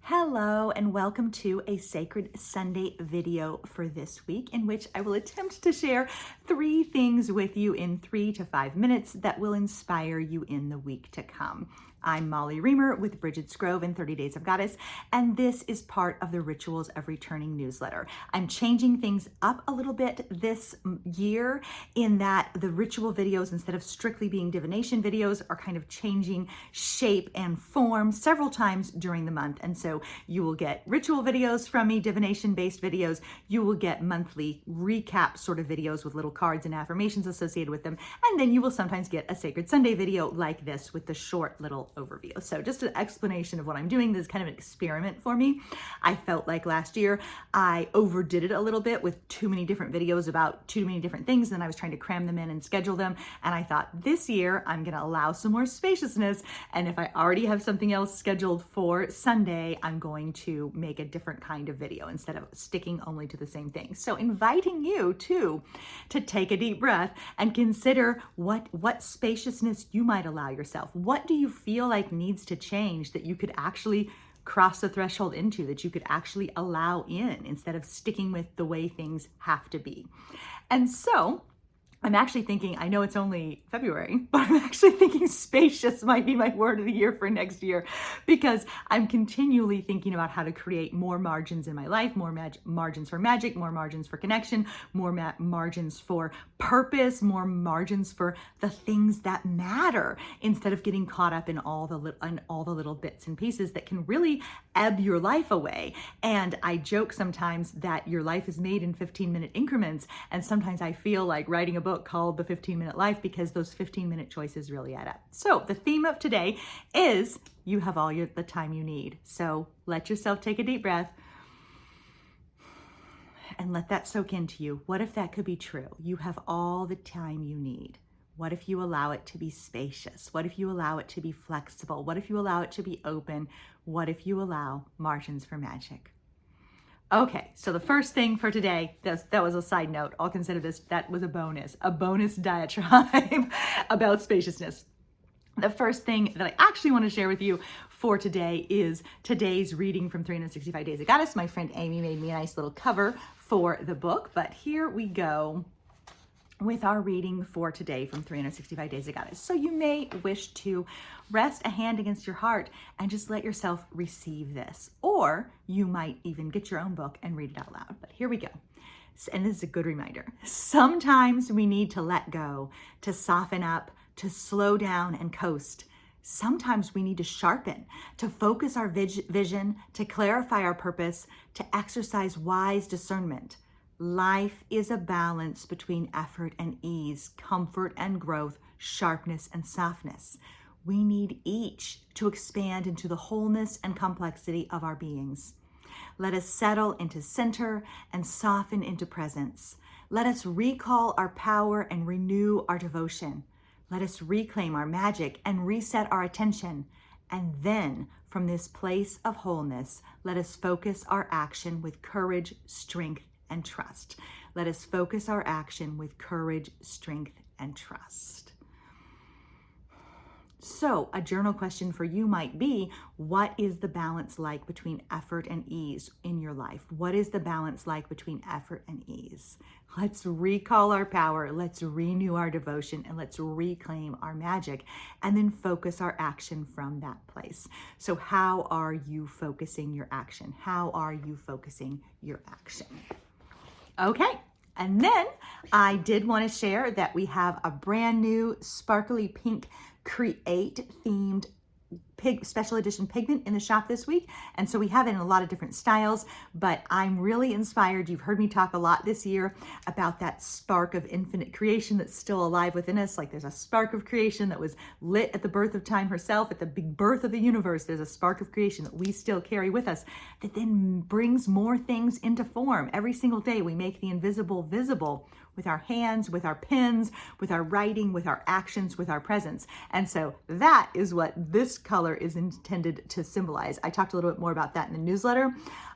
Hello and welcome to a Sacred Sunday video for this week, in which I will attempt to share 3 things with you in 3 to 5 minutes that will inspire you in the week to come. I'm Molly Reamer with Bridget's Grove and 30 Days of Goddess, and this is part of the Rituals of Returning newsletter. I'm changing things up a little bit this year in that the ritual videos, instead of strictly being divination videos, are kind of changing shape and form several times during the month. And so you will get ritual videos from me, divination-based videos. You will get monthly recap sort of videos with little cards and affirmations associated with them. And then you will sometimes get a Sacred Sunday video like this with the short little overview. So just an explanation of what I'm doing. This is kind of an experiment for me. I felt like last year I overdid it a little bit with too many different videos about too many different things, and I was trying to cram them in and schedule them. And I thought this year I'm going to allow some more spaciousness. And if I already have something else scheduled for Sunday, I'm going to make a different kind of video instead of sticking only to the same thing. So inviting you to take a deep breath and consider what spaciousness you might allow yourself. What do you feel like needs to change that you could actually cross the threshold into, that you could actually allow in instead of sticking with the way things have to be? And so I'm actually thinking, I know it's only February, but I'm actually thinking spacious might be my word of the year for next year, because I'm continually thinking about how to create more margins in my life, more margins for magic, more margins for connection, more margins for purpose, more margins for the things that matter, instead of getting caught up in all the little bits and pieces that can really ebb your life away. And I joke sometimes that your life is made in 15-minute increments, and sometimes I feel like writing a book called The 15-Minute Life, because those 15-minute choices really add up. So the theme of today is you have all the time you need. So let yourself take a deep breath and let that soak into you. What if that could be true? You have all the time you need. What if you allow it to be spacious? What if you allow it to be flexible? What if you allow it to be open? What if you allow margins for magic? Okay, so the first thing for today, that was a side note. I'll consider that was a bonus diatribe about spaciousness. The first thing that I actually want to share with you for today is today's reading from 365 Days of Goddess. My friend Amy made me a nice little cover for the book, but here we go with our reading for today from 365 Days of Goddess. So you may wish to rest a hand against your heart and just let yourself receive this. Or you might even get your own book and read it out loud. But here we go. And this is a good reminder. Sometimes we need to let go, to soften up, to slow down and coast. Sometimes we need to sharpen, to focus our vision, to clarify our purpose, to exercise wise discernment. Life is a balance between effort and ease, comfort and growth, sharpness and softness. We need each to expand into the wholeness and complexity of our beings. Let us settle into center and soften into presence. Let us recall our power and renew our devotion. Let us reclaim our magic and reset our attention. And then, from this place of wholeness, let us focus our action with courage, strength, and trust. Let us focus our action with courage, strength, and trust. So a journal question for you might be, what is the balance like between effort and ease in your life? What is the balance like between effort and ease? Let's recall our power, let's renew our devotion, and let's reclaim our magic, and then focus our action from that place. So how are you focusing your action? How are you focusing your action? Okay, and then I did want to share that we have a brand new sparkly pink Create themed special edition pigment in the shop this week. And so we have it in a lot of different styles, but I'm really inspired. You've heard me talk a lot this year about that spark of infinite creation that's still alive within us. Like there's a spark of creation that was lit at the birth of time herself, at the big birth of the universe. There's a spark of creation that we still carry with us that then brings more things into form. Every single day we make the invisible visible with our hands, with our pens, with our writing, with our actions, with our presence. And so that is what this color is intended to symbolize. I talked a little bit more about that in the newsletter,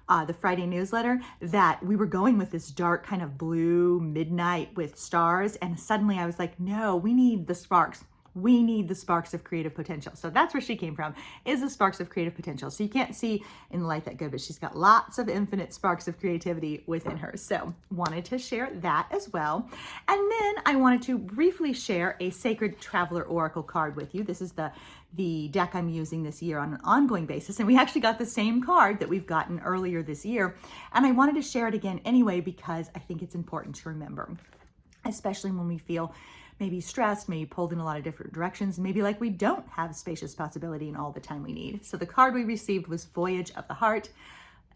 the Friday newsletter, that we were going with this dark kind of blue midnight with stars. And suddenly I was like, no, we need the sparks We need the sparks of creative potential. So that's where she came from, is the sparks of creative potential. So you can't see in the light that good, but she's got lots of infinite sparks of creativity within her. So wanted to share that as well. And then I wanted to briefly share a Sacred Traveler Oracle card with you. This is the deck I'm using this year on an ongoing basis. And we actually got the same card that we've gotten earlier this year. And I wanted to share it again anyway, because I think it's important to remember, especially when we feel maybe stressed, maybe pulled in a lot of different directions, maybe like we don't have spacious possibility and all the time we need. So the card we received was Voyage of the Heart.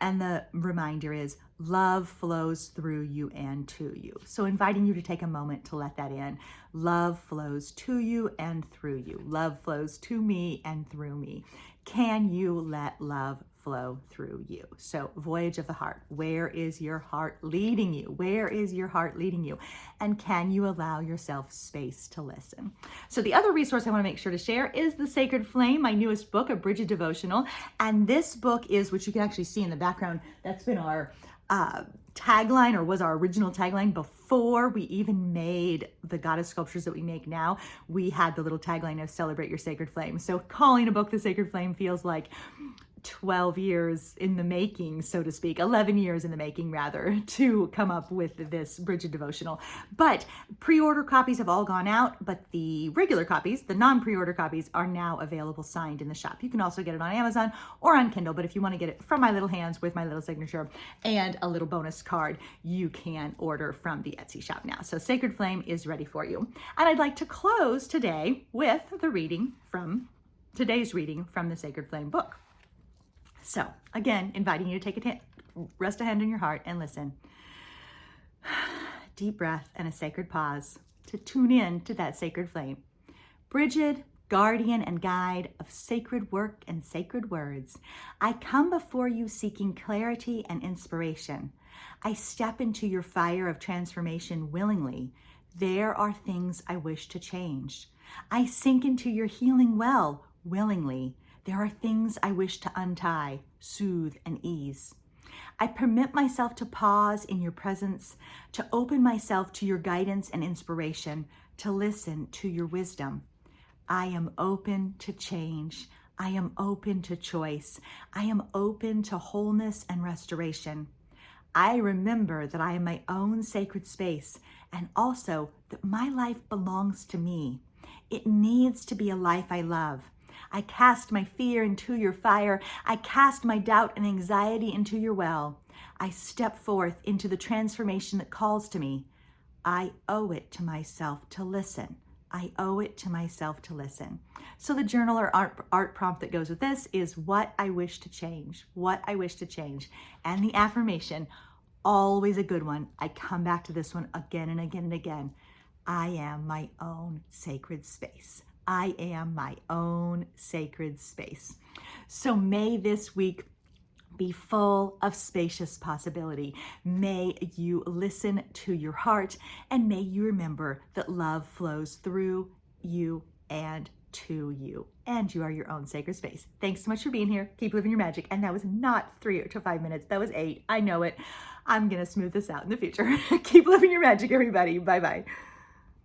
And the reminder is love flows through you and to you. So inviting you to take a moment to let that in. Love flows to you and through you. Love flows to me and through me. Can you let love flow through you? So Voyage of the Heart, where is your heart leading you? Where is your heart leading you? And can you allow yourself space to listen? So the other resource I want to make sure to share is The Sacred Flame, my newest book, a Bridget devotional. And this book is, which you can actually see in the background, that's been our tagline, or was our original tagline before we even made the goddess sculptures that we make now. We had the little tagline of Celebrate Your Sacred Flame. So calling a book The Sacred Flame feels like 12 years in the making, so to speak, 11 years in the making rather, to come up with this Bridget devotional. But pre-order copies have all gone out, but the regular copies, the non-pre-order copies, are now available signed in the shop. You can also get it on Amazon or on Kindle, but if you want to get it from my little hands with my little signature and a little bonus card, you can order from the Etsy shop now. So Sacred Flame is ready for you. And I'd like to close today with the reading from today's reading from the Sacred Flame book. So again, inviting you to take rest a hand on your heart and listen. Deep breath and a sacred pause to tune in to that sacred flame. Bridget, guardian and guide of sacred work and sacred words, I come before you seeking clarity and inspiration. I step into your fire of transformation willingly. There are things I wish to change. I sink into your healing well willingly. There are things I wish to untie, soothe, and ease. I permit myself to pause in your presence, to open myself to your guidance and inspiration, to listen to your wisdom. I am open to change. I am open to choice. I am open to wholeness and restoration. I remember that I am my own sacred space, and also that my life belongs to me. It needs to be a life I love. I cast my fear into your fire. I cast my doubt and anxiety into your well. I step forth into the transformation that calls to me. I owe it to myself to listen. I owe it to myself to listen. So the journal or art prompt that goes with this is what I wish to change, what I wish to change. And the affirmation, always a good one. I come back to this one again and again and again. I am my own sacred space. I am my own sacred space. So may this week be full of spacious possibility. May you listen to your heart, and may you remember that love flows through you and to you, and you are your own sacred space. Thanks so much for being here. Keep living your magic. And that was not 3 to 5 minutes. That was 8. I know it. I'm going to smooth this out in the future. Keep living your magic, everybody. Bye-bye.